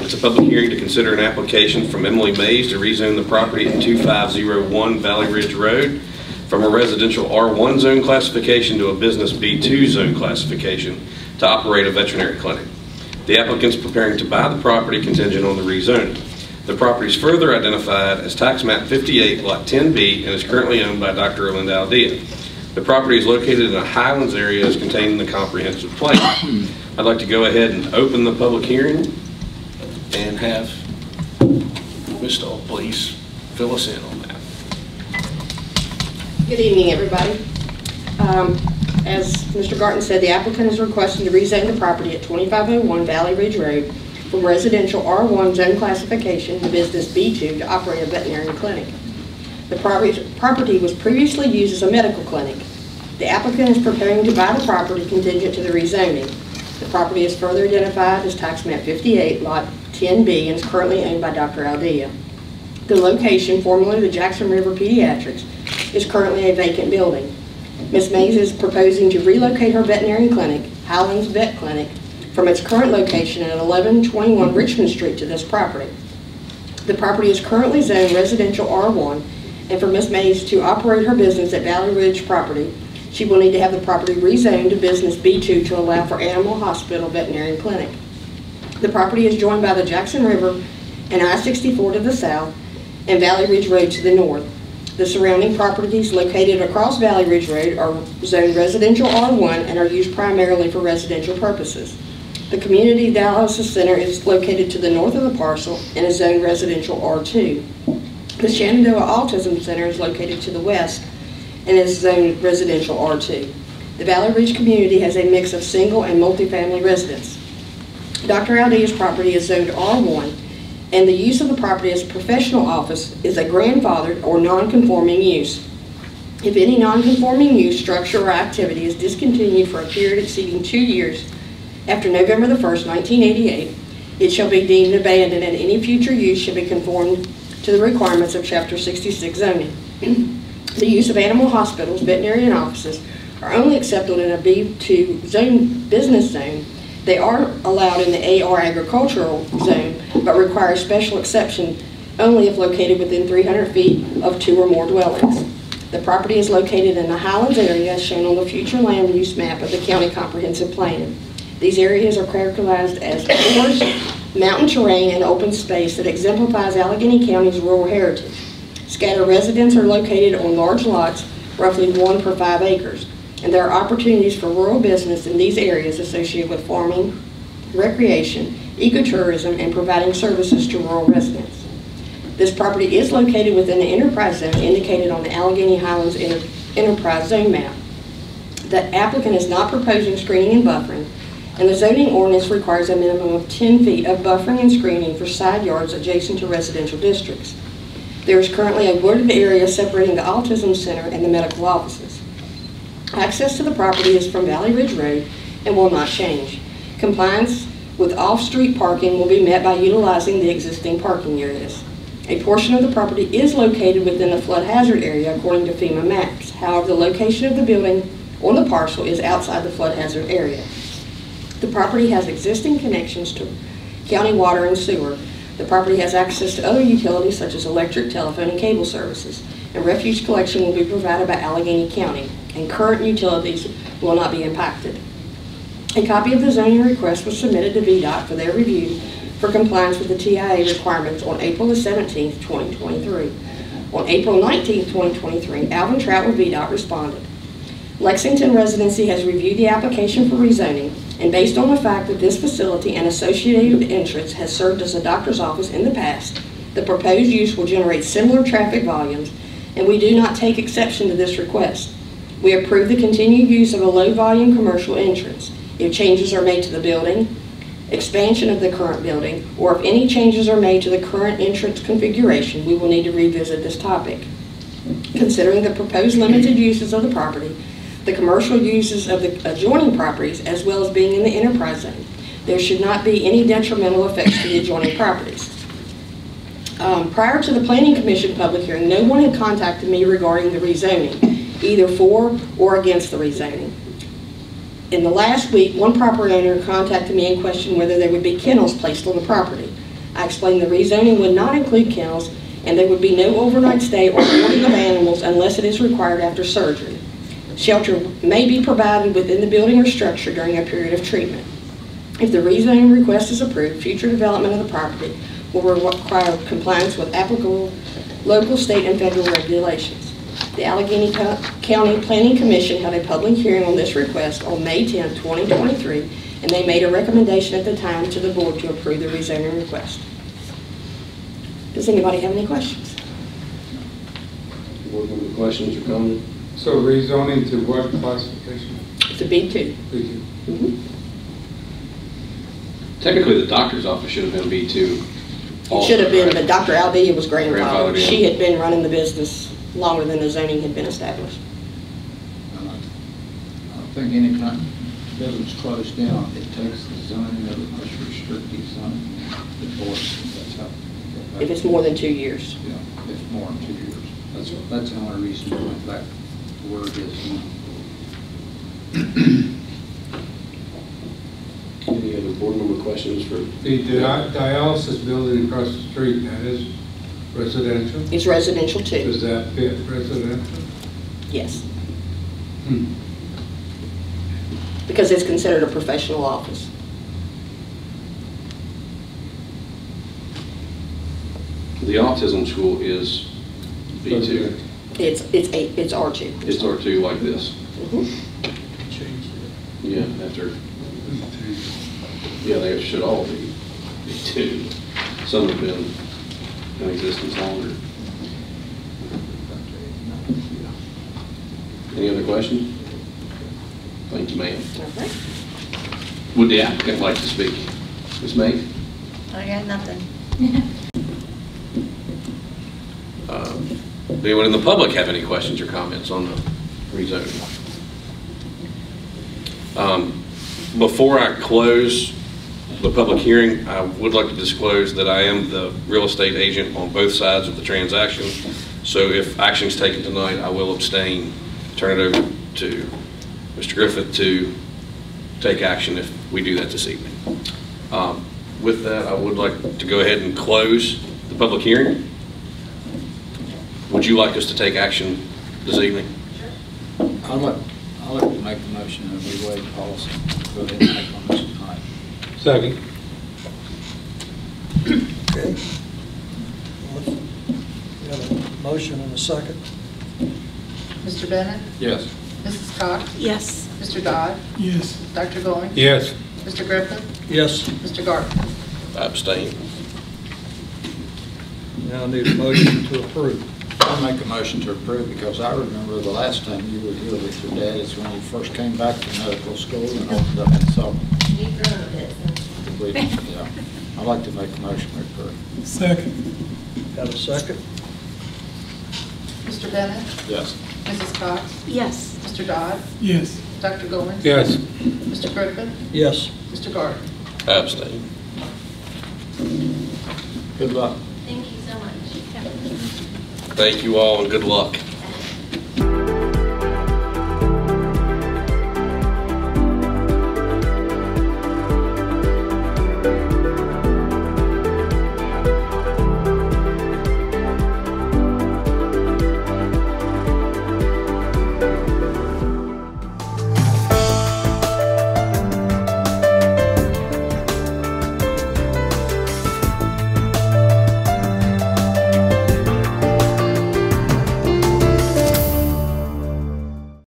It's a public hearing to consider an application from Emily Mays to rezone the property at 2501 Valley Ridge Road from a residential R1 zone classification to a business B2 zone classification to operate a veterinary clinic. The applicant is preparing to buy the property contingent on the rezoning. The property is further identified as tax map 58 lot 10B and is currently owned by Dr. Linda Aldea. The property is located in a highlands area as contained in the comprehensive plan. I'd like to go ahead and open the public hearing and have Ms. Stahl please fill us in on that. Good evening, everybody. As Mr. Garton said, the applicant is requesting to rezone the property at 2501 Valley Ridge Road from residential R1 zone classification to business B2 to operate a veterinary clinic. The property was previously used as a medical clinic. The applicant is preparing to buy the property contingent to the rezoning. The property is further identified as tax map 58 lot 10B and is currently owned by Dr. Aldea. The location, formerly the Jackson River Pediatrics, is currently a vacant building. Ms. Mays is proposing to relocate her veterinary clinic, Highlands Vet Clinic, from its current location at 1121 Richmond Street to this property. The property is currently zoned residential R1, and for Ms. Mays to operate her business at Valley Ridge property, she will need to have the property rezoned to business B2 to allow for Animal Hospital Veterinary Clinic. The property is joined by the Jackson River and I-64 to the south and Valley Ridge Road to the north. The surrounding properties located across Valley Ridge Road are zoned residential R1 and are used primarily for residential purposes. The Community Dialysis Center is located to the north of the parcel and is zoned residential R2. The Shenandoah Autism Center is located to the west and is zoned residential R2. The Valley Ridge community has a mix of single and multifamily residents. Dr. Aldea's property is zoned R1, and the use of the property as a professional office is a grandfathered or non-conforming use. If any non-conforming use, structure, or activity is discontinued for a period exceeding 2 years after November the 1st, 1988, it shall be deemed abandoned and any future use should be conformed to the requirements of Chapter 66 zoning. The use of animal hospitals, veterinarian offices are only accepted in a B2 zone, business zone. They are allowed in the AR agricultural zone, but require a special exception only if located within 300 feet of 2 or more dwellings. The property is located in the Highlands area as shown on the future land use map of the county comprehensive plan. These areas are characterized as forest, mountain terrain, and open space that exemplifies Alleghany County's rural heritage. Scattered residents are located on large lots, roughly 1 per 5 acres, and there are opportunities for rural business in these areas associated with farming, recreation, ecotourism, and providing services to rural residents. This property is located within the enterprise zone indicated on the Alleghany Highlands enterprise zone map. The applicant is not proposing screening and buffering, and the zoning ordinance requires a minimum of 10 feet of buffering and screening for side yards adjacent to residential districts. There is currently a wooded area separating the Autism Center and the medical offices. Access to the property is from Valley Ridge Road and will not change. Compliance with off-street parking will be met by utilizing the existing parking areas. A portion of the property is located within the flood hazard area according to FEMA maps. However, the location of the building on the parcel is outside the flood hazard area. The property has existing connections to county water and sewer. The property has access to other utilities such as electric, telephone, and cable services, and refuse collection will be provided by Alleghany County, and current utilities will not be impacted. A copy of the zoning request was submitted to VDOT for their review for compliance with the TIA requirements on April 17, 2023. On April 19, 2023, Alvin Trout with VDOT responded. Lexington Residency has reviewed the application for rezoning, and based on the fact that this facility and associated entrance has served as a doctor's office in the past, the proposed use will generate similar traffic volumes, and we do not take exception to this request. We approve the continued use of a low-volume commercial entrance. If changes are made to the building, expansion of the current building, or if any changes are made to the current entrance configuration, we will need to revisit this topic. Considering the proposed limited uses of the property, the commercial uses of the adjoining properties, as well as being in the enterprise zone, there should not be any detrimental effects to the adjoining properties. Prior to the Planning Commission public hearing, no one had contacted me regarding the rezoning, either for or against the rezoning. In the last week, one property owner contacted me and questioned whether there would be kennels placed on the property. I explained the rezoning would not include kennels, and there would be no overnight stay or boarding of animals unless it is required after surgery. Shelter may be provided within the building or structure during a period of treatment. If the rezoning request is approved, future development of the property will require compliance with applicable local, state, and federal regulations. The Alleghany County Planning Commission held a public hearing on this request on May 10, 2023, and they made a recommendation at the time to the board to approve the rezoning request. Does anybody have any questions? Board member questions or comments? So rezoning to what classification? It's a B2. B2. Mm-hmm. Technically, the doctor's office should have been B2. It should have been, but Dr. Albia was grandfathered. Grandfathered in. She had been running the business longer than the zoning had been established. I don't think any kind of business closed down, it takes the zoning of the most restrictive zoning. The board, that's how. If it's more than 2 years. Yeah, it's more than 2 years. That's the only reason we went back to where it is now. Any other board member questions for? The dialysis building across the street, that is residential? It's residential too. Does that fit residential? Yes. Because it's considered a professional office. The autism school is B2. It's R2. It's R2 like this. Mm-hmm. Yeah, after. Yeah, they should all be B2. Some have been in existence longer. Any other questions? Thank you, ma'am. Okay. Would the applicant like to speak? Ms. May? I got nothing. Anyone in the public have any questions or comments on the rezoning? Before I close the public hearing, I would like to disclose that I am the real estate agent on both sides of the transaction. So if action is taken tonight, I will abstain, turn it over to Mr. Griffith to take action if we do that this evening. With that, I would like to go ahead and close the public hearing. Would you like us to take action this evening? I'd like to make a motion that we waive policy. Go ahead and make on this tonight. Second. Okay. We have a motion and a second. Mr. Bennett? Yes. Mrs. Cox? Yes. Mr. Dodd? Yes. Dr. Goins? Yes. Mr. Griffin? Yes. Mr. Garten? I abstain. Now I need a motion to approve. I'll make a motion to approve because I remember the last time you were here with your dad is when you first came back from medical school and opened up and saw. You've grown a bit since. Yeah. I'd like to make a motion to approve. Second. Got a second? Mr. Bennett? Yes. Mrs. Cox? Yes. Mr. Dodd? Yes. Dr. Goins? Yes. Mr. Griffin? Yes. Mr. Garten? I abstain. Good luck. Thank you so much. Thank you all and good luck.